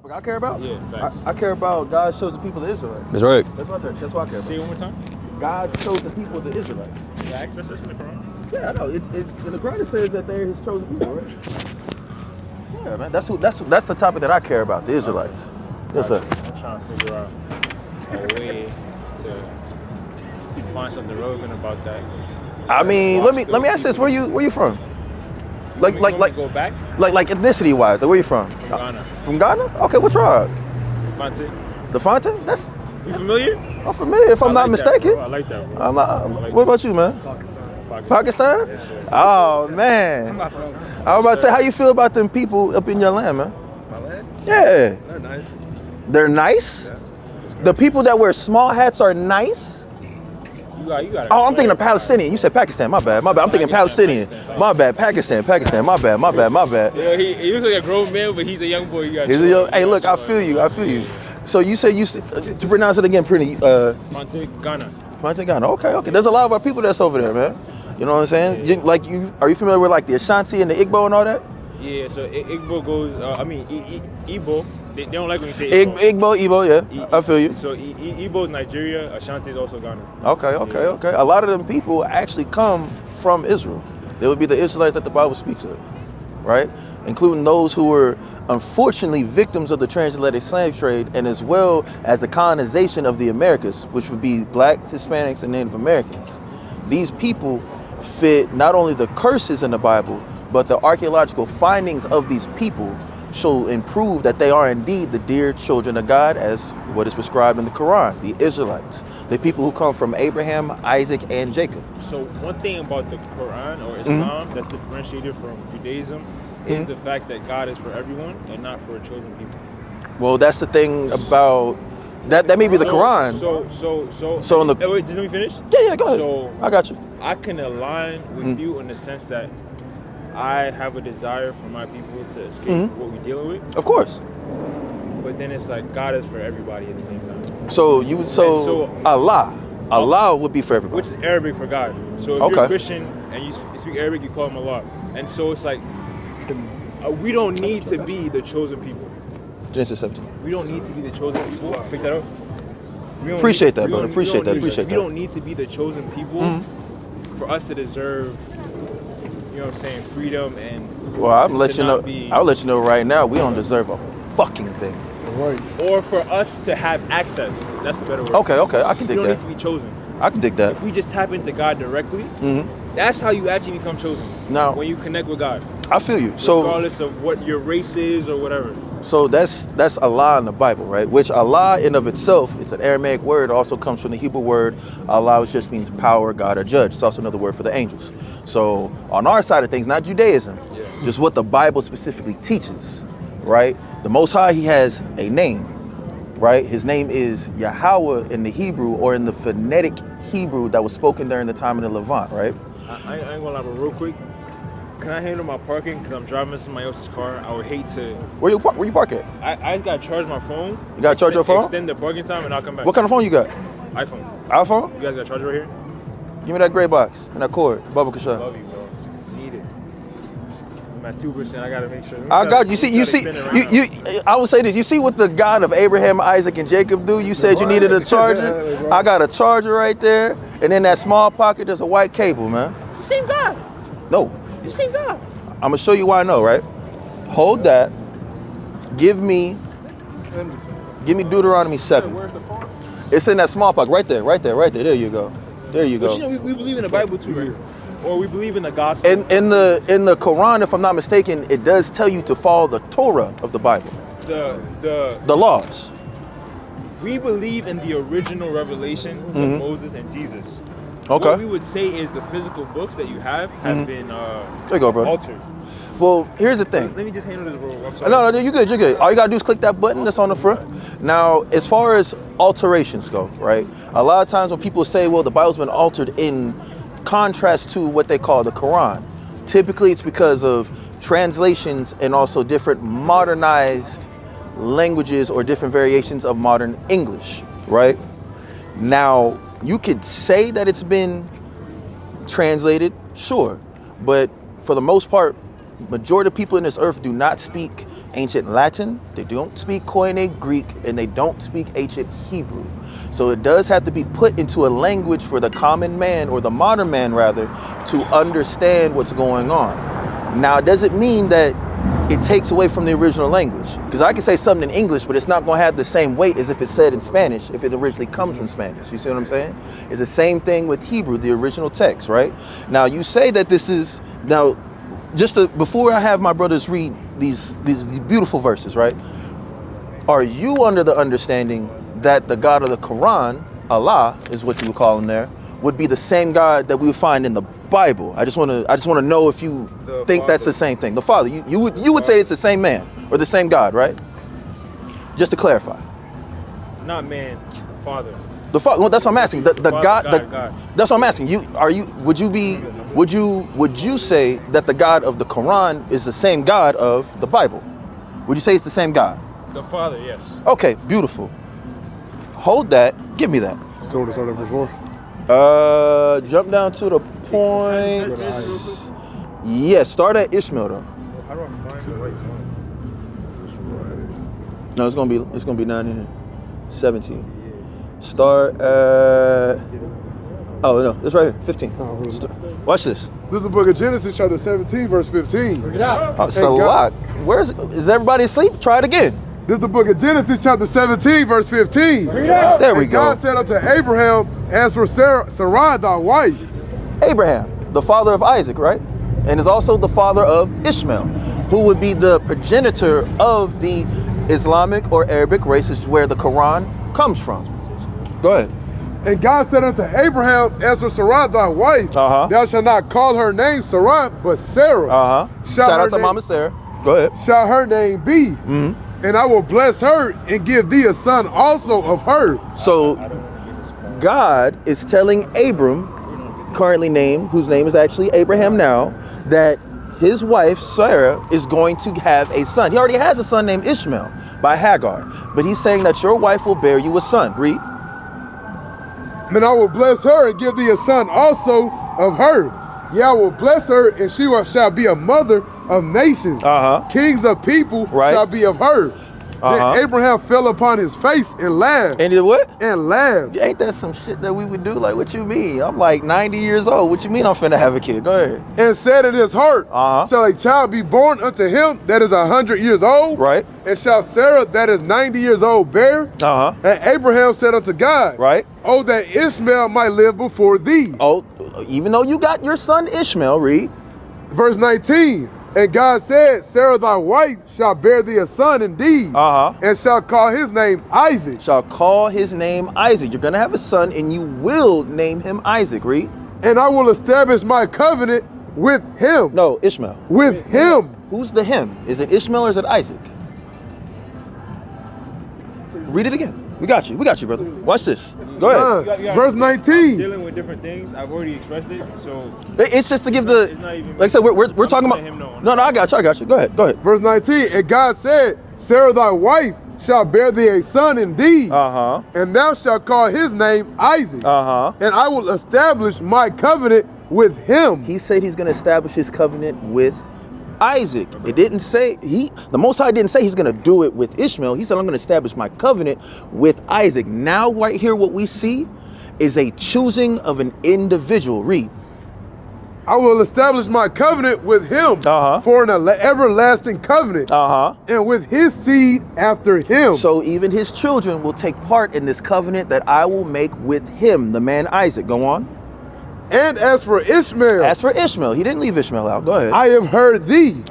topic I care about? Yeah, facts. I care about God shows the people of Israel. That's right. That's what I care about. Say it one more time. God chose the people of the Israelites. Facts. That's in the Quran. Yeah, I know. In the Quran it says that they're His chosen people, right? Yeah, man. That's the topic that I care about. The Israelites. Yes, sir. I'm trying to figure out a way to find something relevant about that. I mean, let me ask this: Where you from? Like go back? Like ethnicity wise, like where you from? From Ghana. From Ghana? Okay, what tribe? Fonte. The Fonte? That's You familiar? I'm familiar if I'm not mistaken. I like that, bro. What about you, man? Pakistan? Yes, Oh man. I was about to say, how you feel about them people up in your land, man? My land? Yeah. They're nice. They're nice? Yeah. The people that wear small hats are nice? You got Oh, I'm thinking of Palestinian. You said Pakistan. My bad. I'm thinking Palestinian. My bad. Pakistan. My bad. Yeah, he looks like a grown man, but he's a young boy. Hey, look, I feel you. So you said to pronounce it again, pretty. Fonte, Ghana. Fonte, Ghana. Okay. There's a lot of our people that's over there, man. You know what I'm saying? Yeah. Are you familiar with like the Ashanti and the Igbo and all that? Yeah. So Igbo goes. Igbo. They don't like when you say Igbo, yeah. I feel you. So Igbo is Nigeria. Ashanti is also Ghana. Okay. A lot of them people actually come from Israel. They would be the Israelites that the Bible speaks of, right? Including those who were unfortunately victims of the transatlantic slave trade, and as well as the colonization of the Americas, which would be blacks, Hispanics, and Native Americans. These people fit not only the curses in the Bible, but the archaeological findings of these people show and prove that they are indeed the dear children of God, as what is prescribed in the Quran, the Israelites, the people who come from Abraham, Isaac, and Jacob. So one thing about the Quran or Islam that's differentiated from Judaism is the fact that God is for everyone and not for a chosen people. Well, that's the thing about that may be the Quran. So in the wait, just let me finish. Yeah, go ahead. So I got you. I can align with you in the sense that I have a desire for my people to escape what we're dealing with. Of course. But then it's like God is for everybody at the same time. So Allah would be for everybody. Which is Arabic for God. So if you're a Christian and you speak Arabic, you call him Allah. And so it's like, we don't need to be the chosen people. Genesis 17. We don't need to be the chosen people. Pick that up. Appreciate that, brother. Appreciate that. We don't need to be the chosen people for us to deserve, you know what I'm saying, freedom and. Well, I'll let you know right now, we don't deserve a fucking thing. Right. Or for us to have access. That's the better word. Okay, I can dig that. You don't need to be chosen. I can dig that. If we just tap into God directly, that's how you actually become chosen. Now, when you connect with God. I feel you. Regardless of what your race is or whatever. So that's Allah in the Bible, right? Which Allah in of itself, it's an Aramaic word, also comes from the Hebrew word Allah, which just means power, God, or judge. It's also another word for the angels. So on our side of things, not Judaism, just what the Bible specifically teaches, right? The Most High, He has a name, right? His name is Yahweh in the Hebrew, or in the phonetic Hebrew that was spoken during the time of the Levant, right? I ain't gonna lie, but real quick, can I handle my parking? Because I'm driving somebody else's car. I would hate to. Where you park at? I gotta charge my phone. You gotta charge your phone? Extend the parking time and I'll come back. What kind of phone you got? iPhone. iPhone? You guys got a charger right here? Give me that gray box and that cord. Bubba Kashan. Love you, bro. Need it. I'm at 2%. I gotta make sure. I got you. I would say this. You see what the God of Abraham, Isaac, and Jacob do? You said you needed a charger. I got a charger right there, and in that small pocket, there's a white cable, man. It's the same God. No. It's the same God. I'm gonna show you why I know, right? Hold that. Give me Deuteronomy 7. Where's the phone? It's in that small pocket, right there. There you go. But you know, we believe in the Bible too, right? Or we believe in the gospel. In the Quran, if I'm not mistaken, it does tell you to follow the Torah of the Bible. The laws. We believe in the original revelations of Moses and Jesus. Okay. What we would say is the physical books that you have been there you go, bro. altered. Well, here's the thing. Let me just handle this, bro. I'm sorry. No, you're good. All you gotta do is click that button that's on the front. Now, as far as alterations go, right? A lot of times when people say, well, the Bible's been altered in contrast to what they call the Quran, typically it's because of translations and also different modernized languages or different variations of modern English, right? Now, you could say that it's been translated, sure, but for the most part, majority of people in this earth do not speak ancient Latin, they don't speak Koine Greek, and they don't speak ancient Hebrew. So it does have to be put into a language for the common man, or the modern man rather, to understand what's going on. Now, does it mean that it takes away from the original language? Because I can say something in English, but it's not going to have the same weight as if it's said in Spanish, if it originally comes from Spanish. You see what I'm saying? It's the same thing with Hebrew, the original text, right? Now, you say that this is, now, before I have my brothers read these beautiful verses, right? Are you under the understanding that the God of the Quran, Allah is what you would call him there, would be the same God that we would find in the Bible? I just want to know if you think that's the same thing. The Father, you would say it's the same man or the same God, right? Just to clarify. Not man, Father. The Father. Well, that's what I'm asking. The God. That's what I'm asking. Would you say that the God of the Quran is the same God of the Bible? Would you say it's the same God? The Father, yes. Okay, beautiful. Hold that. Give me that. So what is on there before? Jump down to the point. Yes, start at Ishmael though. How do I find the right zone? No, it's gonna be 9 in it. 17. Start at. Oh no, it's right here. 15. Watch this. This is the book of Genesis, chapter 17, verse 15. Bring it out. Salak. Is everybody asleep? Try it again. This is the book of Genesis, chapter 17, verse 15. There we go. God said unto Abraham, as for Sarai, thy wife. Abraham, the father of Isaac, right? And is also the father of Ishmael, who would be the progenitor of the Islamic or Arabic races where the Quran comes from. Go ahead. And God said unto Abraham, as for Sarai, thy wife, thou shalt not call her name Sarai, but Sarah. Shout out to Mama Sarah. Go ahead. Shall her name be. And I will bless her and give thee a son also of her. So God is telling Abram, currently named, whose name is actually Abraham now, that his wife Sarah is going to have a son. He already has a son named Ishmael by Hagar, but he's saying that your wife will bear you a son. Read. And I will bless her and give thee a son also of her. Yeah, I will bless her, and she shall be a mother of nations. Kings of people shall be of her. Then Abraham fell upon his face and laughed. And did what? And laughed. Ain't that some shit that we would do? Like, what you mean? I'm like 90 years old. What you mean I'm finna have a kid? Go ahead. And said in his heart, shall a child be born unto him that is 100 years old? Right. And shall Sarah that is 90 years old bear? And Abraham said unto God, right. Oh, that Ishmael might live before thee. Oh, even though you got your son Ishmael, read. Verse 19. And God said, Sarah thy wife shall bear thee a son indeed, and shall call his name Isaac. Shall call his name Isaac. You're gonna have a son, and you will name him Isaac. Read. And I will establish my covenant with him. No, Ishmael. With him. Who's the him? Is it Ishmael or is it Isaac? Read it again. We got you, brother. Watch this. Go ahead. Verse 19. Dealing with different things. I've already expressed it, so it's just to give the. Like I said, we're talking about. No, I got you. Go ahead. Verse 19. And God said, Sarah thy wife shall bear thee a son indeed. And thou shalt call his name Isaac. And I will establish my covenant with him. He said he's going to establish his covenant with Isaac. It didn't say the Most High didn't say he's going to do it with Ishmael. He said, I'm going to establish my covenant with Isaac. Now, right here, what we see is a choosing of an individual. Read. I will establish my covenant with him for an everlasting covenant, and with his seed after him. So even his children will take part in this covenant that I will make with him, the man Isaac. Go on. And as for Ishmael, he didn't leave Ishmael out. Go ahead. I have heard thee.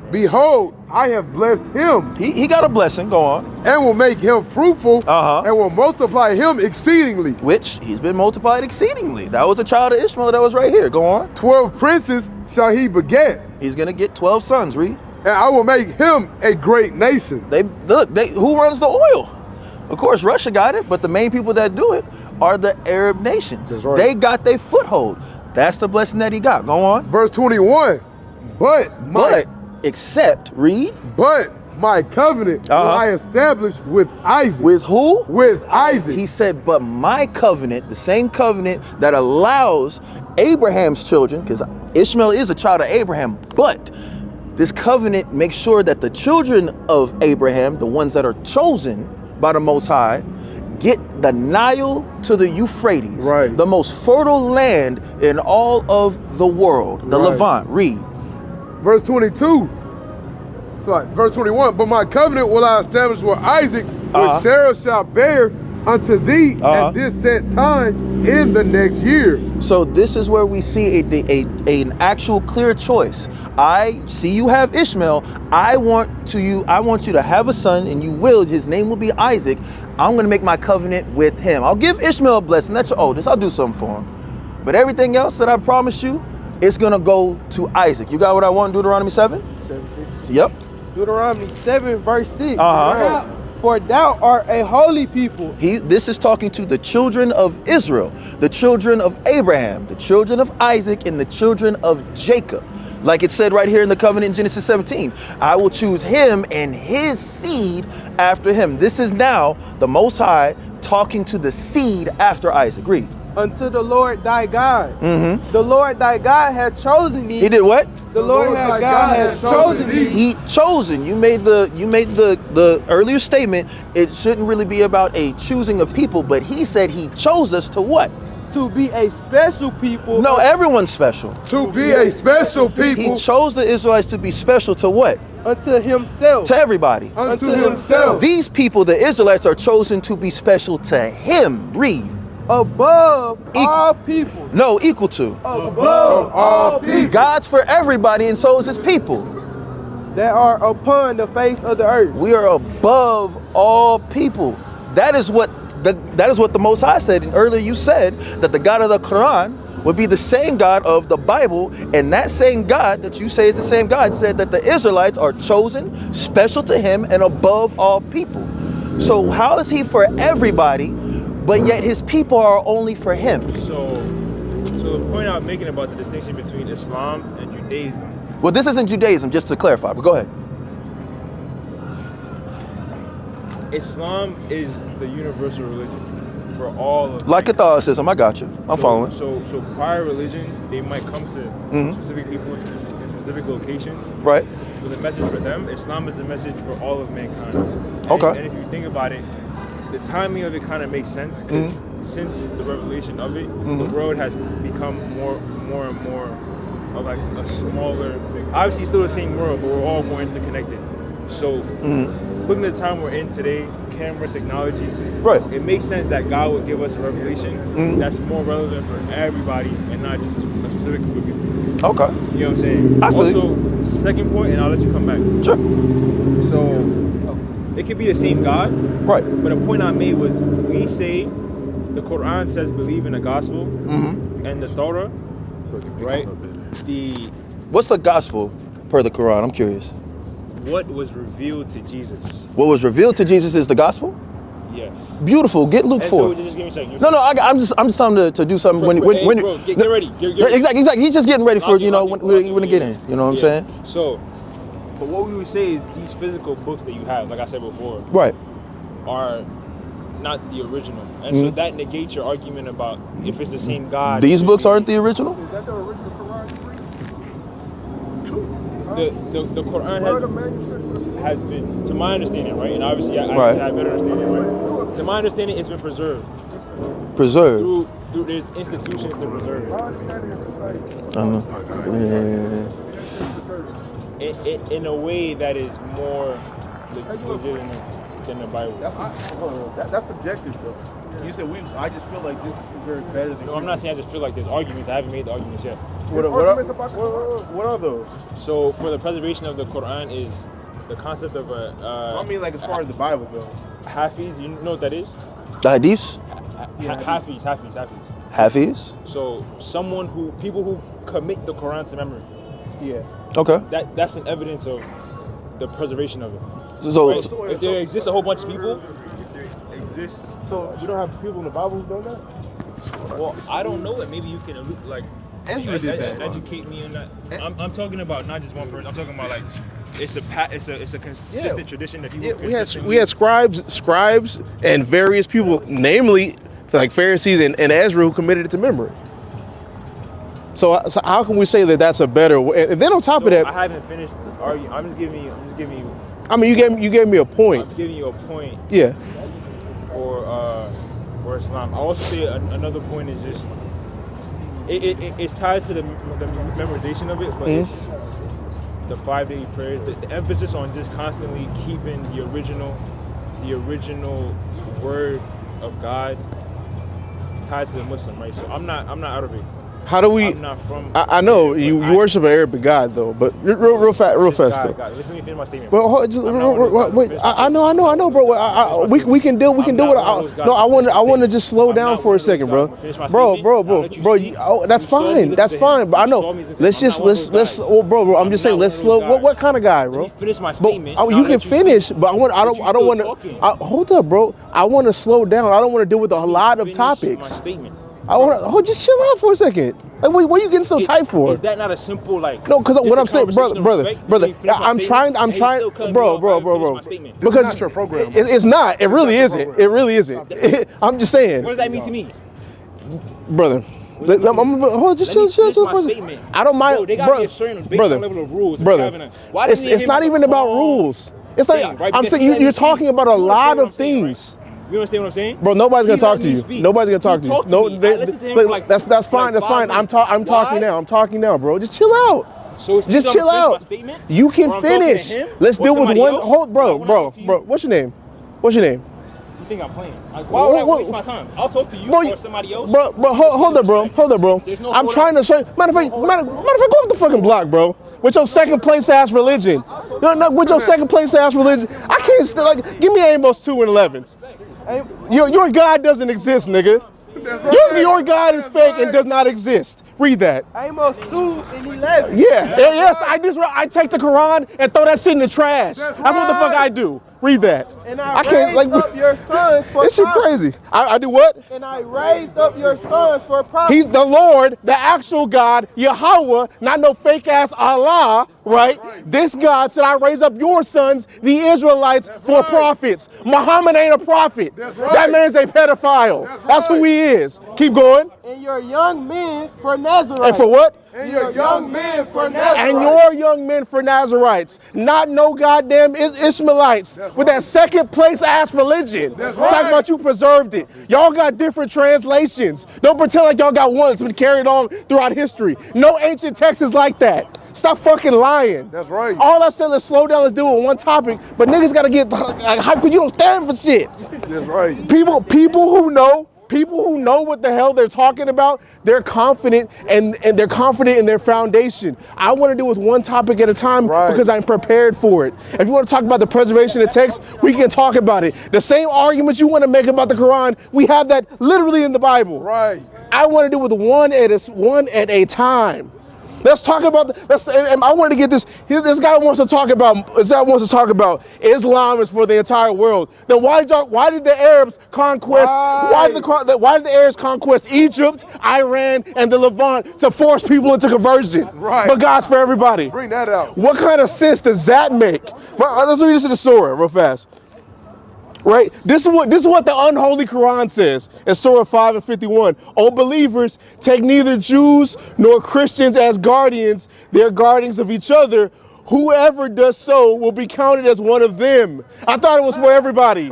Behold, I have blessed him. He got a blessing. Go on. And will make him fruitful. And will multiply him exceedingly. Which he's been multiplied exceedingly. That was a child of Ishmael that was right here. Go on. 12 princes shall he beget. He's gonna get 12 sons. Read. And I will make him a great nation. Who runs the oil? Of course, Russia got it, but the main people that do it are the Arab nations. That's right. They got their foothold. That's the blessing that he got. Go on. Verse 21. But my covenant will I establish with Isaac. With who? With Isaac. He said, but my covenant, the same covenant that allows Abraham's children, because Ishmael is a child of Abraham, but This covenant makes sure that the children of Abraham, the ones that are chosen by the Most High, get the Nile to the Euphrates, the most fertile land in all of the world, the Levant. Read. Verse 22. Sorry, verse 21. But my covenant will I establish with Isaac, which Sarah shall bear unto thee at this set time in the next year. So this is where we see an actual clear choice. I see you have Ishmael. I want you to have a son, and you will. His name will be Isaac. I'm going to make my covenant with him. I'll give Ishmael a blessing. That's your oldest. I'll do something for him. But everything else that I promise you, it's going to go to Isaac. You got what I want in Deuteronomy 7? 7:6. Yep. Deuteronomy 7 verse 6. For thou art a holy people. This is talking to the children of Israel, the children of Abraham, the children of Isaac, and the children of Jacob. Like it said right here in the covenant in Genesis 17, I will choose him and his seed after him. This is now the Most High talking to the seed after Isaac. Read. Unto the Lord thy God. The Lord thy God hath chosen thee. He did what? The Lord thy God hath chosen thee. He chosen. You made the earlier statement. It shouldn't really be about a choosing of people, but he said he chose us to what? To be a special people. No, everyone's special. To be a special people. He chose the Israelites to be special to what? Unto himself. To everybody. Unto himself. These people, the Israelites, are chosen to be special to him. Read. Above all people. No, equal to. Above all people. God's for everybody, and so is his people. That are upon the face of the earth. We are above all people. That is what the Most High said. And earlier you said that the God of the Quran would be the same God of the Bible, and that same God that you say is the same God said that the Israelites are chosen, special to him, and above all people. So how is he for everybody, but yet his people are only for him? So the point I'm making about the distinction between Islam and Judaism. Well, this isn't Judaism, just to clarify, but go ahead. Islam is the universal religion for all of like Catholicism. I got you. I'm following. So prior religions, they might come to specific people in specific locations. Right. With a message for them. Islam is the message for all of mankind. And if you think about it, the timing of it kind of makes sense because since the revelation of it, the world has become more and more of like a smaller, obviously still the same world, but we're all more interconnected. So looking at the time we're in today, cameras, technology, it makes sense that God would give us a revelation that's more relevant for everybody and not just a specific group of people. Okay. You know what I'm saying? Also, second point, and I'll let you come back. Sure. So it could be the same God. Right. But a point I made was we say the Quran says believe in the gospel and the Torah, right? What's the gospel per the Quran? I'm curious. What was revealed to Jesus? What was revealed to Jesus is the gospel? Yes. Beautiful. Get Luke 4. So just give me a second. No, I'm just telling to do something when bro, get ready. Exactly. He's just getting ready for when to get in. You know what I'm saying? So, but what we would say is these physical books that you have, like I said before, right, are not the original, and so that negates your argument about if it's the same God. These books aren't the original. Is that the original Quran? The Quran has been, to my understanding, right, and obviously I better understand it, right. To my understanding, it's been preserved. Preserved. Through there's institutions to preserve it. In a way that is more legitimate than the Bible. That's subjective, though. You said I just feel like this is very better than. No, I'm not saying I just feel like there's arguments. I haven't made the arguments yet. What are those? So for the preservation of the Quran is the concept of a. I mean, like as far as the Bible goes. Hafiz, you know what that is? The hadiths? Hafiz. So people who commit the Quran to memory. Yeah. Okay. That's an evidence of the preservation of it. So if there exists a whole bunch of people, So we don't have people in the Bible who've done that? Well, I don't know it. Maybe you can educate me on that. I'm talking about not just one person. I'm talking about like it's a consistent tradition that people. We had scribes and various people, namely like Pharisees and Ezra, who committed it to memory. So how can we say that that's a better way? And then on top of that, I haven't finished the argument. I'm just giving you. I mean, you gave me a point. I'm giving you a point. Yeah. For Islam. I also say another point is just it's tied to the memorization of it, but it's the 5-day prayers. The emphasis on just constantly keeping the original word of God tied to the Muslim, right? So I'm not Arabic. How do we? I'm not from. I know you worship an Arabic God though, but real fast though. God. Listen to me finish my statement. Well, wait. I know, bro. We can deal with. No, I want to just slow down for a second, bro. Bro. That's fine. That's fine. But I know. Let's. Bro. I'm just saying. Let's slow. What kind of guy, bro? Finish my statement. You can finish, but I don't want to. Hold up, bro. I want to slow down. I don't want to deal with a lot of topics. My statement. I want to just chill out for a second. Like, what are you getting so tight for? Is that not a simple like? No, because what I'm saying, brother. I'm trying, bro. Because not your program. It's not. It really isn't. It really isn't. I'm just saying. What does that mean to me, brother? Just chill for a second. I don't mind, they gotta be a certain baseline level of rules. Brother, it's not even about rules. It's like I'm saying you're talking about a lot of things. You understand what I'm saying? Bro, nobody's gonna talk to you. Nobody's gonna talk to you. No, that's fine. That's fine. I'm talking now. I'm talking now, bro. Just chill out. So just chill out. You can finish. Let's deal with one. Hold, bro. What's your name? You think I'm playing? Why would I waste my time? I'll talk to you or somebody else. Bro, hold up, bro. I'm trying to show you. Matter of fact, go off the fucking block, bro. With your second place ass religion. No, with your second place ass religion. I can't still give me Amos 2:11. Your God doesn't exist, nigga. Your God is fake and does not exist. Read that. Amos 2:11. Yes, I take the Quran and throw that shit in the trash. That's what the fuck I do. Read that. And I can't up your sons for this shit crazy. I do what? And I raised up your sons for profit. He's the Lord, the actual God, Yahweh, not no fake ass Allah, right? This God said, I raise up your sons, the Israelites, for prophets. Muhammad ain't a prophet. That man's a pedophile. That's who he is. Keep going. And your young men for Nazarites. And for what? And your young men for Nazarites. And your young men for Nazarites. Not no goddamn Ishmaelites with that second place ass religion. Talking about you preserved it. Y'all got different translations. Don't pretend like y'all got one that's been carried on throughout history. No ancient text is like that. Stop fucking lying. That's right. All I said, let's slow down, let's do it on one topic. But niggas gotta get hype because you don't stand for shit. That's right. People who know what the hell they're talking about, they're confident and they're confident in their foundation. I want to do with one topic at a time because I'm prepared for it. If you want to talk about the preservation of text, we can talk about it. The same argument you want to make about the Quran, we have that literally in the Bible. Right. I want to do with one at a time. Let's talk about and I want to get this. This guy wants to talk about Islam is for the entire world. Then why did the Arabs conquest? Why did the Arabs conquest Egypt, Iran, and the Levant to force people into conversion? Right. But God's for everybody. Bring that out. What kind of sense does that make? Well, let's read this in the Surah real fast. Right? This is what the unholy Quran says in Surah 5:51. O believers, take neither Jews nor Christians as guardians, they're guardians of each other. Whoever does so will be counted as one of them. I thought it was for everybody.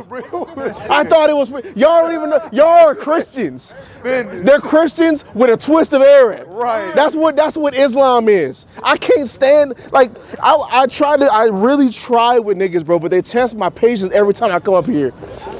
I thought it was for y'all. Don't even know y'all are Christians. They're Christians with a twist of Arab. Right. That's what Islam is. I can't stand I really try with niggas, bro, but they test my patience every time I come up here.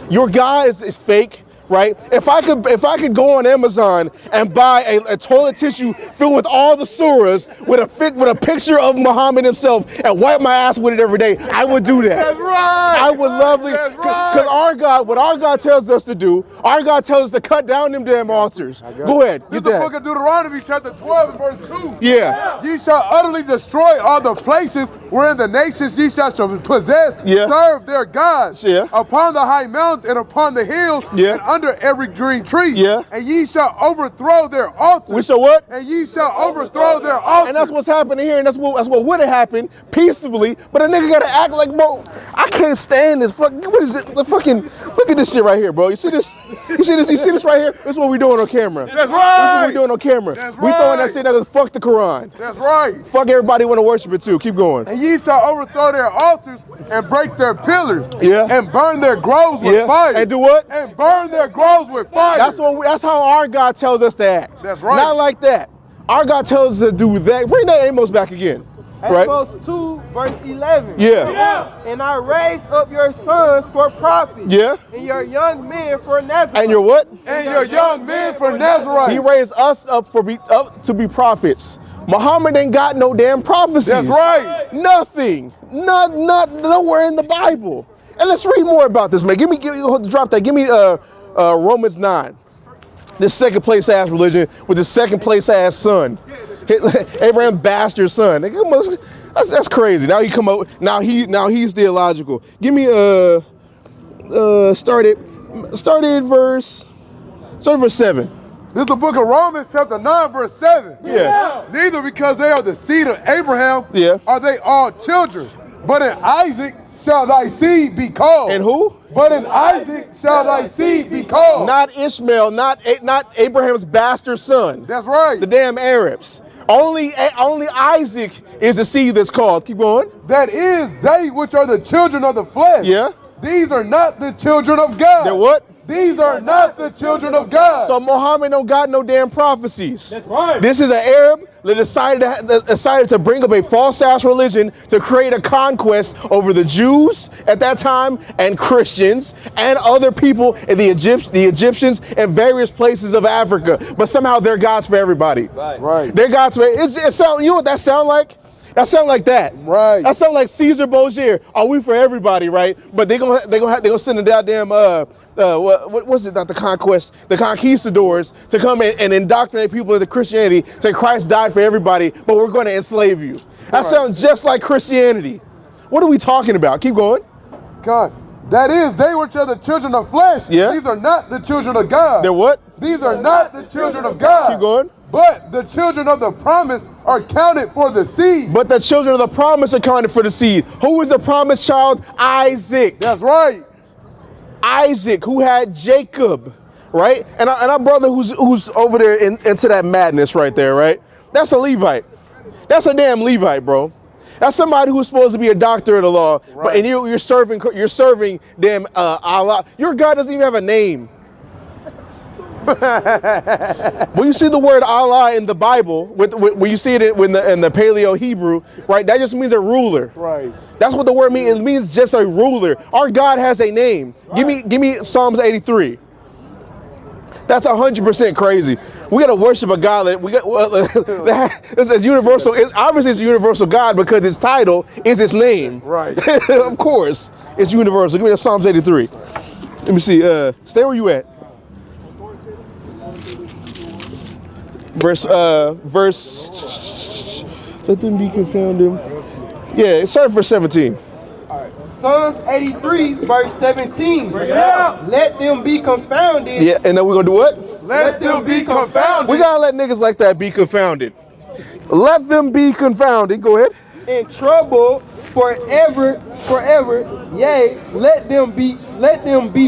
Your God is fake. Right? If I could go on Amazon and buy a toilet tissue filled with all the surahs with a picture of Muhammad himself and wipe my ass with it every day, I would do that. That's right. I would love it. Because what our God tells us to do, our God tells us to cut down them damn altars. Go ahead. This is Get the that. book of Deuteronomy, chapter 12, verse 2. Yeah. Ye shall utterly destroy all the places wherein the nations ye shall possess, serve their gods. Yeah. Upon the high mountains and upon the hills, and under every green tree. Yeah. And ye shall overthrow their altars. We shall what? And ye shall overthrow their altars. And that's what's happening here, and that's what would have happened peaceably. But a nigga gotta act like, bro, I can't stand this. What is it? The fucking look at this shit right here, bro. You see this? You see this? You see this right here? This is what we doing on camera. That's right. This is what we doing on camera. That's We throwing that right. shit that fuck the Quran. That's right. Fuck everybody want to worship it too. Keep going. And ye shall overthrow their altars and break their pillars. Yeah. And burn their groves with fire. And do what? And burn their groves with fire. That's how our God tells us to act. That's right. Not like that. Our God tells us to do that. Bring that Amos back again. Right? Amos 2, verse 11. Yeah. And I raised up your sons for prophets. Yeah. And your young men for Nazareth. And your what? And your young men for Nazareth. He raised us up to be prophets. Muhammad ain't got no damn prophecies. That's right. Nothing. Nowhere in the Bible. And let's read more about this, man. Drop that. Give me Romans 9. This second place ass religion with the second place ass son. Abraham bastard son. That's crazy. Now he come up. Now he's theological. Give me started verse 7. This is the book of Romans, chapter 9, verse 7. Yeah. Neither because they are the seed of Abraham are they all children, but in Isaac shall thy seed be called. And who? But in Isaac shall thy seed be called. Not Ishmael, not Abraham's bastard son. That's right. The damn Arabs. Only Isaac is the seed that's called. Keep going. That is they which are the children of the flesh. Yeah. These are not the children of God. They're what? These are not the children of God. So Muhammad don't got no damn prophecies. That's right. This is an Arab that decided to bring up a false ass religion to create a conquest over the Jews at that time and Christians and other people and the Egyptians and various places of Africa. But somehow they're gods for everybody. Right. They're gods for you know what that sound like? That sound like that. Right. That sound like Caesar Borgia. Are we for everybody, right? But they gonna send a goddamn what was it? Not the conquest, the conquistadors to come in and indoctrinate people into Christianity. Say Christ died for everybody, but we're going to enslave you. That sounds just like Christianity. What are we talking about? Keep going. God. That is they which are the children of flesh. Yeah. These are not the children of God. They're what? These are not the children of God. Keep going. But the children of the promise are counted for the seed. But the children of the promise are counted for the seed. Who is the promised child? Isaac. That's right. Isaac, who had Jacob, right? And our brother who's over there into that madness right there, right? That's a Levite. That's a damn Levite, bro. That's somebody who's supposed to be a doctor of the law, right. And you're serving damn Allah. Your God doesn't even have a name. When you see the word Allah in the Bible, when you see it in the Paleo Hebrew, right? That just means a ruler. Right. That's what the word means. It means just a ruler. Our God has a name. Right. Give me Psalms 83. That's 100% crazy. We gotta worship a God that it's a universal. Obviously, it's a universal God because its title is its name. Right. Of course, it's universal. Give me the Psalms 83. Let me see. Stay where you at. Verse. Let them be confounded. Yeah, it started for 17. Psalms 83, verse 17. Let them be confounded. Yeah, and then we're gonna do what? Let them be confounded. We gotta let niggas like that be confounded. Let them be confounded. Go ahead. In trouble forever. Yea, let them be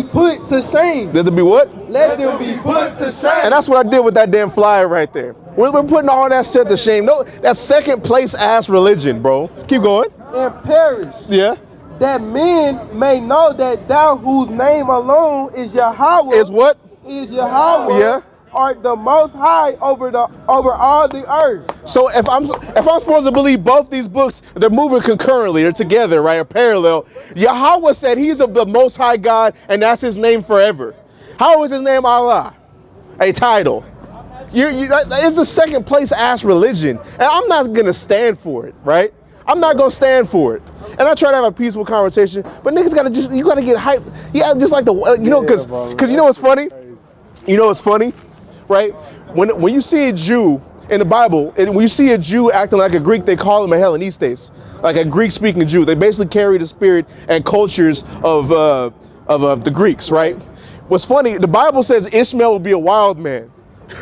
put to shame. Let them be what? Let them be put to shame. And that's what I did with that damn flyer right there. We're putting all that shit to shame. No, that's second place ass religion, bro. Keep going. And perish. Yeah. That men may know that thou whose name alone is Yahweh. Is what? Is Yahweh. Yeah. Art the most high over all the earth. So if I'm supposed to believe both these books, they're moving concurrently, they're together, right? Or parallel. Yahweh said he's the most high God and that's his name forever. How is his name Allah? A title. It's a second place ass religion. And I'm not gonna stand for it, right? I'm not gonna stand for it. And I try to have a peaceful conversation, but niggas you gotta get hyped. Yeah, just like cause you know what's funny? You know what's funny? Right? When you see a Jew in the Bible, and when you see a Jew acting like a Greek, they call him a Hellenistes, like a Greek-speaking Jew. They basically carry the spirit and cultures of the Greeks, right? What's funny, the Bible says Ishmael will be a wild man,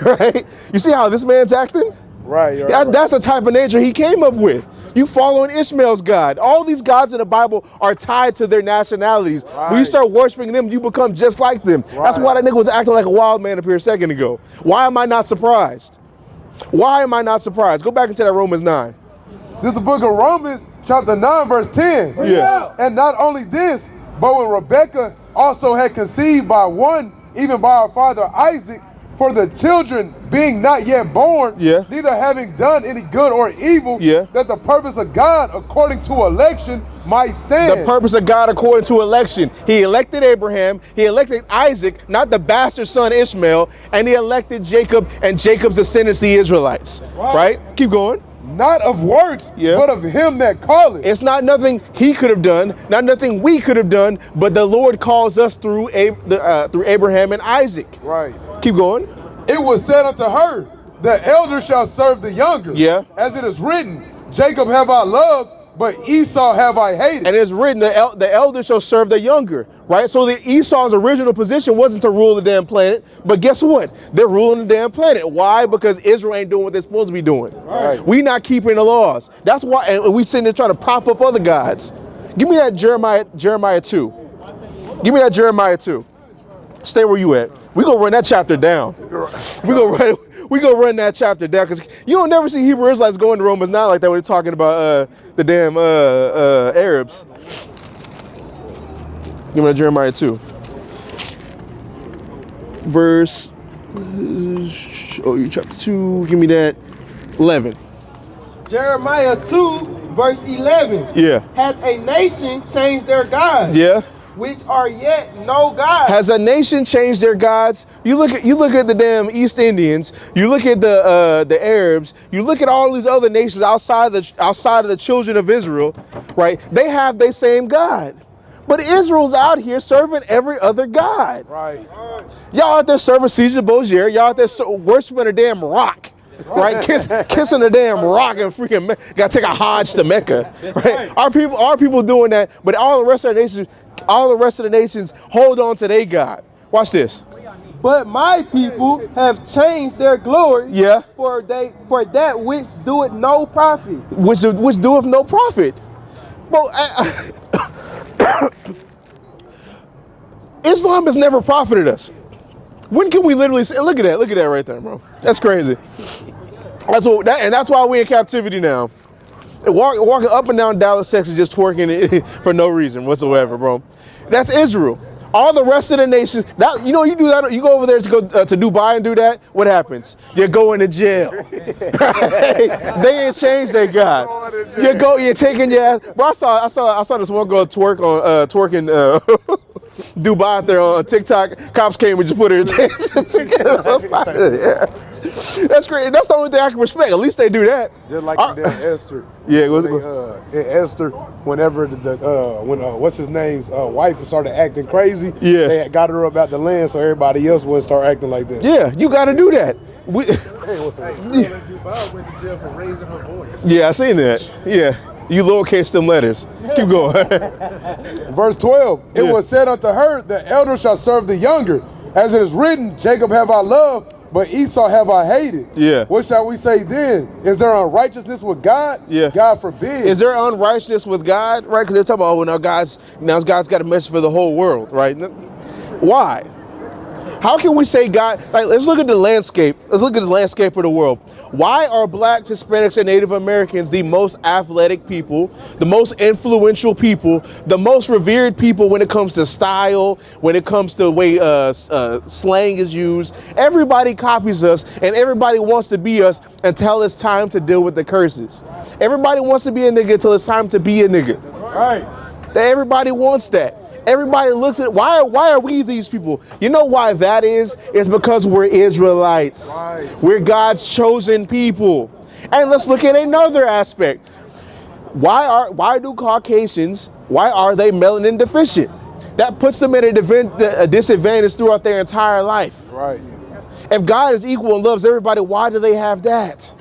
right? You see how this man's acting? Right. That's the type of nature he came up with. You following Ishmael's God. All these gods in the Bible are tied to their nationalities. When you start worshiping them, you become just like them. That's why that nigga was acting like a wild man up here a second ago. Why am I not surprised? Why am I not surprised? Go back into that Romans 9. This is the book of Romans, chapter 9, verse 10. Yeah. And not only this, but when Rebekah also had conceived by one, even by her father Isaac, for the children being not yet born, neither having done any good or evil, that the purpose of God according to election might stand. The purpose of God according to election. He elected Abraham, he elected Isaac, not the bastard son Ishmael, and he elected Jacob and Jacob's descendants, the Israelites. Right? Keep going. Not of works, but of him that calleth. It's not nothing he could have done, not nothing we could have done, but the Lord calls us through Abraham and Isaac. Right. Keep going. It was said unto her, the elder shall serve the younger. Yeah. As it is written, Jacob have I loved, but Esau have I hated. And it's written, the elder shall serve the younger, right? So the Esau's original position wasn't to rule the damn planet, but guess what? They're ruling the damn planet. Why? Because Israel ain't doing what they're supposed to be doing. Right. We not keeping the laws. That's why, and we sitting there trying to prop up other gods. Give me that Jeremiah 2. Give me that Jeremiah 2. Stay where you at. We gonna run that chapter down. We gonna run that chapter down, because you don't never see Hebrew Israelites going to Romans 9 like that when they're talking about the damn Arabs. Give me that Jeremiah 2. Verse, chapter 2, give me that 11. Jeremiah 2, verse 11. Yeah. Hath a nation changed their gods? Yeah. Which are yet no gods. Has a nation changed their gods? You look at the damn East Indians. You look at the Arabs. You look at all these other nations outside of the children of Israel, right? They have their same God, but Israel's out here serving every other god. Right. Y'all out there serving Caesar Borgia. Y'all out there worshiping a damn rock. Right, kissing a damn rock and freaking gotta take a Hajj to Mecca. Right? Our people doing that, but all the rest of the nations hold on to their God. Watch this. But my people have changed their glory. Yeah. For that which doeth no profit. Which doeth no profit. Well, Islam has never profited us. When can we literally say, look at that right there, bro. That's crazy. That's why we're in captivity now. Walking up and down Dallas, Texas, just twerking it for no reason whatsoever, bro. That's Israel. All the rest of the nations, you do that, you go over there to go to Dubai and do that, what happens? You're going to jail. They ain't changed their God. You're taking your ass. Bro, I saw this one girl twerking Dubai out there on TikTok. Cops came and just put her in detention to get her up out of there. That's great. That's the only thing I can respect. At least they do that. Just like in Esther. Yeah, in Esther, whenever when what's his name's wife started acting crazy, they got her up out the land so everybody else wouldn't start acting like that. Yeah, you got to do that. Dubai went to jail for raising her voice. Yeah, I seen that. Yeah, you lowercase them letters. Keep going. Verse 12. It was said unto her, the elder shall serve the younger, as it is written, Jacob have I loved, but Esau have I hated. Yeah. What shall we say then? Is there unrighteousness with God? Yeah. God forbid. Is there unrighteousness with God? Right? Because they're talking about, now God's got a message for the whole world, right? Why? How can we say God? Like, let's look at the landscape. Let's look at the landscape of the world. Why are blacks, Hispanics, and Native Americans the most athletic people, the most influential people, the most revered people when it comes to style, when it comes to the way slang is used? Everybody copies us, and everybody wants to be us until it's time to deal with the curses. Everybody wants to be a nigga until it's time to be a nigga. Right. Everybody wants that. Everybody looks at why are we these people? You know why that is? It's because we're Israelites. Right. We're God's chosen people. And let's look at another aspect. Why do Caucasians, why are they melanin deficient? That puts them at a disadvantage throughout their entire life. Right. If God is equal and loves everybody, why do they have that?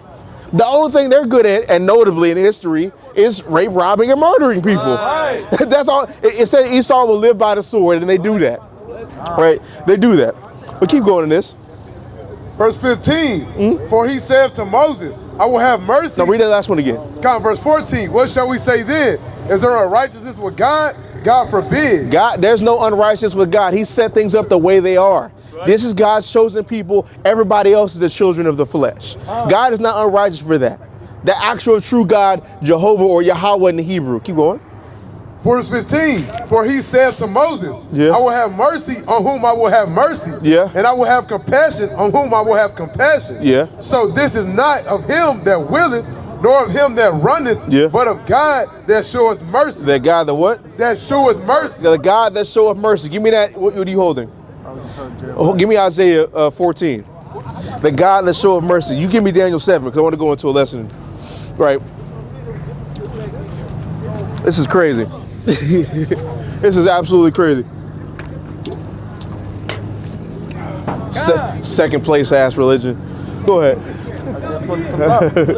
The only thing they're good at, and notably in history, is rape, robbing, and murdering people. Right. That's all. It said Esau will live by the sword, and they do that. Right? They do that. But keep going in this. Verse 15, for he said to Moses, I will have mercy. Now read that last one again. God, verse 14, what shall we say then? Is there a righteousness with God? God forbid. God, there's no unrighteousness with God. He set things up the way they are. This is God's chosen people. Everybody else is the children of the flesh. God is not unrighteous for that. The actual true God, Jehovah or Yahweh in the Hebrew. Keep going. Verse 15, for he said to Moses, I will have mercy on whom I will have mercy, and I will have compassion on whom I will have compassion. So this is not of him that willeth, nor of him that runneth, but of God that showeth mercy. The God that what? That showeth mercy. The God that showeth mercy. Give me that. What are you holding? Oh, give me Isaiah 14. The God that showeth mercy. You give me Daniel 7 because I want to go into a lesson. Right. This is crazy. This is absolutely crazy. Second place ass religion. Go ahead.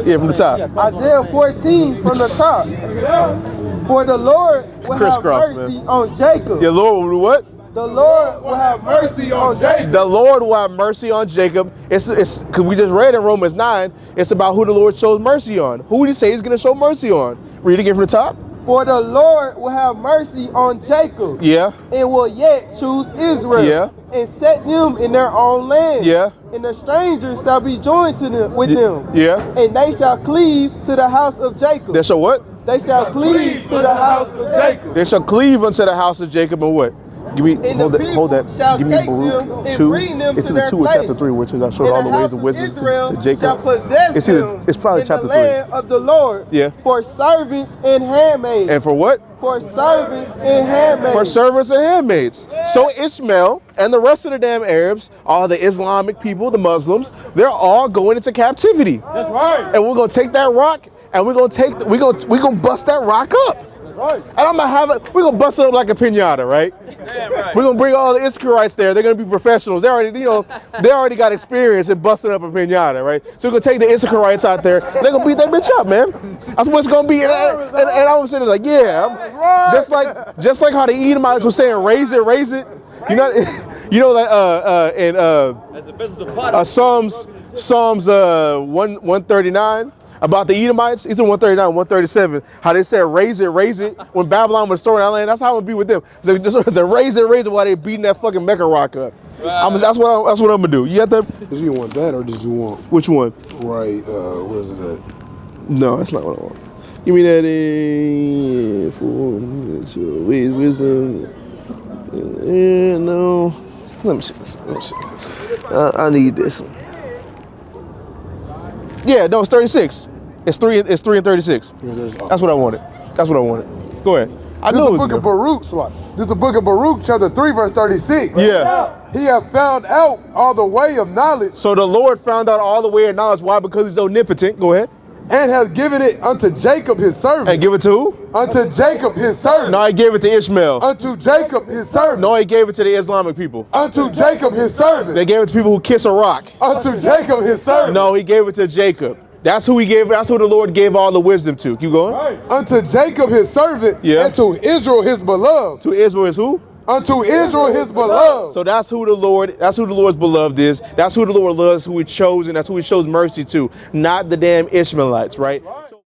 Yeah, from the top. Isaiah 14 from the top. For the Lord will have mercy on Jacob. The Lord will do what? The Lord will have mercy on Jacob. The Lord will have mercy on Jacob. It's because we just read in Romans 9. It's about who the Lord shows mercy on. Who did he say he's going to show mercy on? Read again from the top. For the Lord will have mercy on Jacob. And will yet choose Israel. And set them in their own land. And the strangers shall be joined to them with them. And they shall cleave to the house of Jacob. They shall what? They shall cleave to the house of Jacob. They shall cleave unto the house of Jacob and what? Give me, hold that. Give me Baruch 2. It's either 2 or chapter 3, which is I showed all the ways of wisdom to Jacob. It's probably chapter 3. Land of the Lord. For servants and handmaids. And for what? For servants and handmaids. For servants and handmaids. So Ishmael and the rest of the damn Arabs, all the Islamic people, the Muslims, they're all going into captivity. That's right. And we're gonna take that rock and we're gonna bust that rock up. Right. And I'm gonna we're gonna bust it up like a piñata, right? Damn right. We're gonna bring all the Israelites there. They're gonna be professionals. They already got experience in busting up a piñata, right? So we're gonna take the Israelites out there. They're gonna beat that bitch up, man. That's what it's gonna be. And I'm sitting there like, yeah, just like how the Edomites were saying, raise it. You know that in Psalms 139. About the Edomites, it's in 139, 137, how they said, raise it, when Babylon was storing that land. That's how it would be with them. So just raise it while they beating that fucking Mecca rock up. Wow. That's what I'm going to do. You got that? Did you want that or did you want? Which one? Right, where is it at? No, that's not what I want. Give me that in for wisdom. No. Let me see. I need this one. Yeah, no, it's 36. It's 3 and 36. That's what I wanted. Go ahead. I know the book of Baruch. This is the book of Baruch, chapter 3, verse 36. Yeah. He hath found out all the way of knowledge. So the Lord found out all the way of knowledge. Why? Because he's omnipotent. Go ahead. And hath given it unto Jacob his servant. And give it to who? Unto Jacob his servant. No, he gave it to Ishmael. Unto Jacob his servant. No, he gave it to the Islamic people. Unto Jacob his servant. They gave it to people who kiss a rock. Unto Jacob his servant. No, he gave it to Jacob. That's who he gave. That's who the Lord gave all the wisdom to. Keep going. Right. Unto Jacob his servant. And to Israel his beloved. To Israel is who? Unto Israel his beloved. So that's who the Lord's beloved is. That's who the Lord loves, who he chose, and that's who he shows mercy to. Not the damn Ishmaelites, right? So